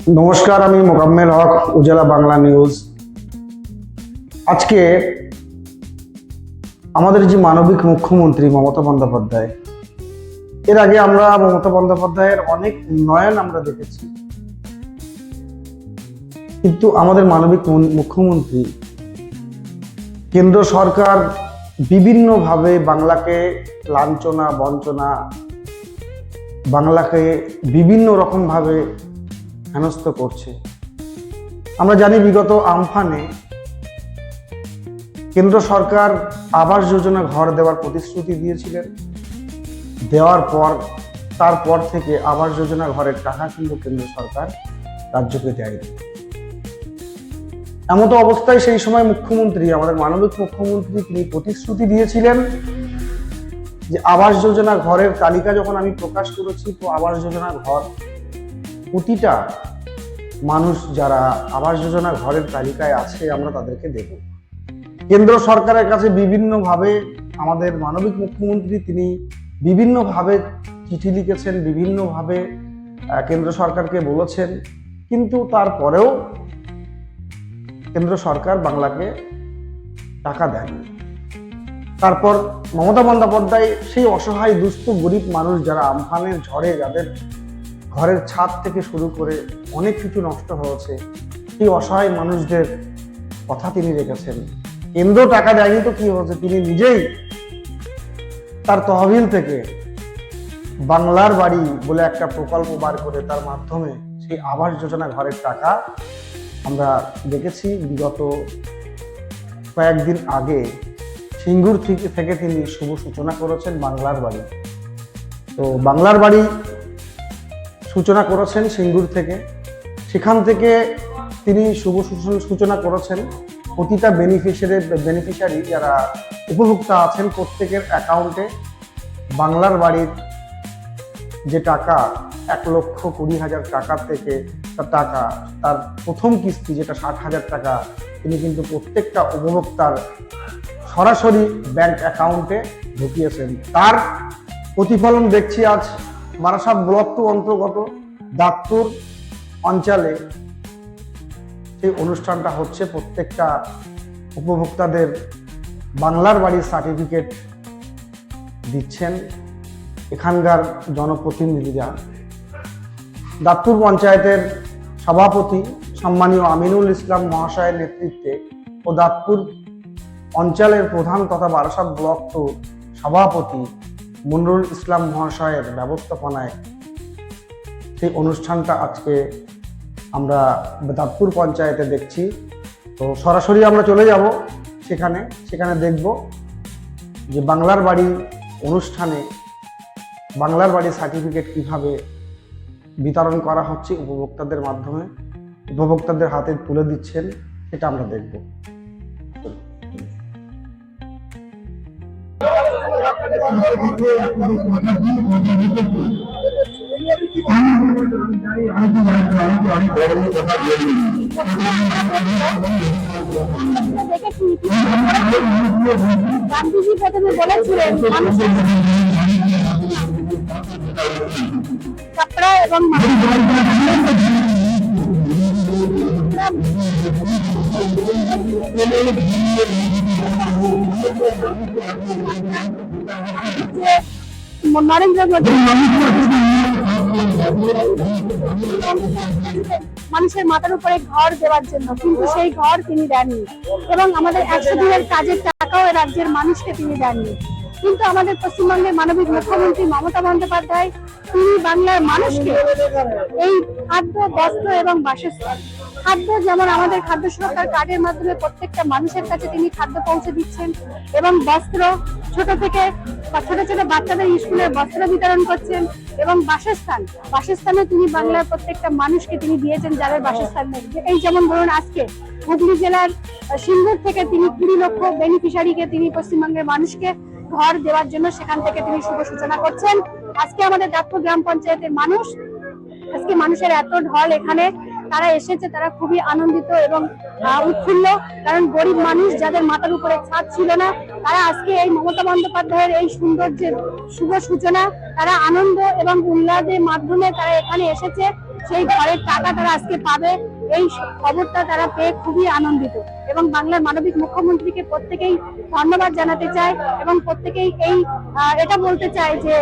নমস্কার, আমি মোকাম্মেল হক, উজালা বাংলা নিউজ। আজকে আমাদের যে মানবিক মুখ্যমন্ত্রী মমতা বন্দ্যোপাধ্যায়, এর আগে আমরা মমতা বন্দ্যোপাধ্যায়ের অনেক উন্নয়ন আমরা দেখেছি, কিন্তু আমাদের মানবিক মুখ্যমন্ত্রী কেন্দ্র সরকার বিভিন্নভাবে বাংলাকে লাঞ্ছনা বঞ্চনা, বাংলাকে বিভিন্ন রকমভাবে হেনস্থ করছে। আমরা জানি বিগত আমফানে কেন্দ্র সরকার আবাস যোজনা ঘর দেওয়ার প্রতিশ্রুতি দিয়েছিলেন, দেওয়ার পর তারপর থেকে আবাস যোজনা ঘরের টাকা কিন্তু কেন্দ্র সরকার রাজ্যকে দেয়নি। এমতো অবস্থায় সেই সময় মুখ্যমন্ত্রী, আমাদের মানবিক মুখ্যমন্ত্রী, তিনি প্রতিশ্রুতি দিয়েছিলেন যে আবাস যোজনা ঘরের তালিকা যখন আমি প্রকাশ করেছি, তো আবাস যোজনা ঘর প্রতিটা মানুষ যারা আবাস যোজনা ঘরের তালিকায় আছে আমরা তাদেরকে দেব। কেন্দ্র সরকারের কাছে বিভিন্নভাবে আমাদের মানবিক মুখ্যমন্ত্রী তিনি বিভিন্নভাবে চিঠি লিখেছেন, বিভিন্নভাবে কেন্দ্র সরকারকে বলেছেন, কিন্তু তারপরেও কেন্দ্র সরকার বাংলাকে টাকা দেয়নি। তারপর মমতা বন্দ্যোপাধ্যায় সেই অসহায় দুস্থ গরিব মানুষ যারা আমফানের ঝড়ে, যাদের ঘরের ছাদ থেকে শুরু করে অনেক কিছু নষ্ট হয়েছে, সেই অসহায় মানুষদের কথা তিনি রেখেছেন। কেন্দ্র টাকা দেয়নি তো কি হয়েছে, তিনি নিজেই তার তহবিল থেকে বাংলার বাড়ি বলে একটা প্রকল্প বার করে তার মাধ্যমে সেই আবাস যোজনা ঘরের টাকা আমরা দেখেছি। বিগত কয়েকদিন আগে সিঙ্গুর থেকে তিনি শুভ সূচনা করেছেন বাংলার বাড়ি। তো বাংলার বাড়ি সূচনা করেছেন সিঙ্গুর থেকে, সেখান থেকে তিনি শুভ সূচনা করেছেন। প্রতিটা বেনিফিশিয়ারি যারা উপভোক্তা আছেন, প্রত্যেকের অ্যাকাউন্টে বাংলার বাড়ির যে টাকা 1,20,000 টাকার থেকে তার প্রথম কিস্তি যেটা 60,000 টাকা, তিনি কিন্তু প্রত্যেকটা উপভোক্তার সরাসরি ব্যাংক অ্যাকাউন্টে ঢুকিয়েছেন। তার প্রতিফলন দেখছি আজ বারাসাত ব্লক টু অন্তর্গত দাঁতপুর অঞ্চলে সেই অনুষ্ঠানটা হচ্ছে। প্রত্যেকটা উপভোক্তাদের বাংলার বাড়ির সার্টিফিকেট দিচ্ছেন এখানকার জনপ্রতিনিধিরা। দাঁতপুর পঞ্চায়েতের সভাপতি সম্মানীয় আমিনুল ইসলাম মহাশয়ের নেতৃত্বে ও দাঁতপুর অঞ্চলের প্রধান তথা বারাসাত ব্লক টু সভাপতি মনিরুল ইসলাম মহাশয়ের ব্যবস্থাপনায় সেই অনুষ্ঠানটা আজকে আমরা দাঁতপুর পঞ্চায়েতে দেখছি। তো সরাসরি আমরা চলে যাব সেখানে দেখব যে বাংলার বাড়ি অনুষ্ঠানে বাংলার বাড়ির সার্টিফিকেট কিভাবে বিতরণ করা হচ্ছে উপভোক্তাদের মাধ্যমে, উপভোক্তাদের হাতে তুলে দিচ্ছেন, সেটা আমরা দেখব। গান্ধীজি প্রথমে বলেছিলেন কাপড়া এবং নরেন্দ্র মোদী মানুষের মাথার উপরে ঘর দেওয়ার জন্য, কিন্তু সেই ঘর তিনি দেননি এবং আমাদের 100 দিনের কাজের টাকাও রাজ্যের মানুষকে তিনি দেননি। কিন্তু আমাদের পশ্চিমবঙ্গের মানবিক মুখ্যমন্ত্রী মমতা বন্দ্যোপাধ্যায় তিনি বাংলার মানুষকে এই খাদ্য, বস্ত্র এবং বাসস্থান, খাদ্য যেমন আমাদের খাদ্য সুরক্ষার কার্ডের মাধ্যমে প্রত্যেকটা মানুষের কাছে তিনি খাদ্য পৌঁছে দিচ্ছেন এবং বস্ত্র ছোট থেকে ছোট ছোট বাচ্চাদের স্কুলের বস্ত্র বিতরণ করছেন এবং বাসস্থানে তিনি বাংলার প্রত্যেকটা মানুষকে তিনি দিয়েছেন যাদের বাসস্থান নেই। এই যেমন ধরুন আজকে হুগলি জেলার সিঙ্গুর থেকে তিনি 20 লক্ষ বেনিফিশিয়ারিকে তিনি পশ্চিমবঙ্গের মানুষকে ঘর দেওয়ার জন্য সেখান থেকে তিনি শুভ সূচনা করছেন। আজকে আমাদের দাঁতপুর গ্রাম পঞ্চায়েতের আজকে মানুষের এত ঢল এখানে তারা এসেছে, তারা খুবই আনন্দিত এবং উৎফুল্ল, কারণ গরিব মানুষ যাদের মাথার উপরে ছাদ ছিল না, তারা আজকে এই মমতা বন্দ্যোপাধ্যায়ের এই সুন্দর যে শুভ সূচনা, তারা আনন্দ এবং উল্লাসের মাধ্যমে তারা এখানে এসেছে সেই ঘরের টাকা তারা আজকে পাবে, এই খবরটা তারা পেয়ে খুবই আনন্দিত। এবং বাংলার মানবিক মুখ্যমন্ত্রীকে প্রত্যেকেই ধন্যবাদ জানাতে চায় এবং প্রত্যেকেই এটা বলতে চায় যে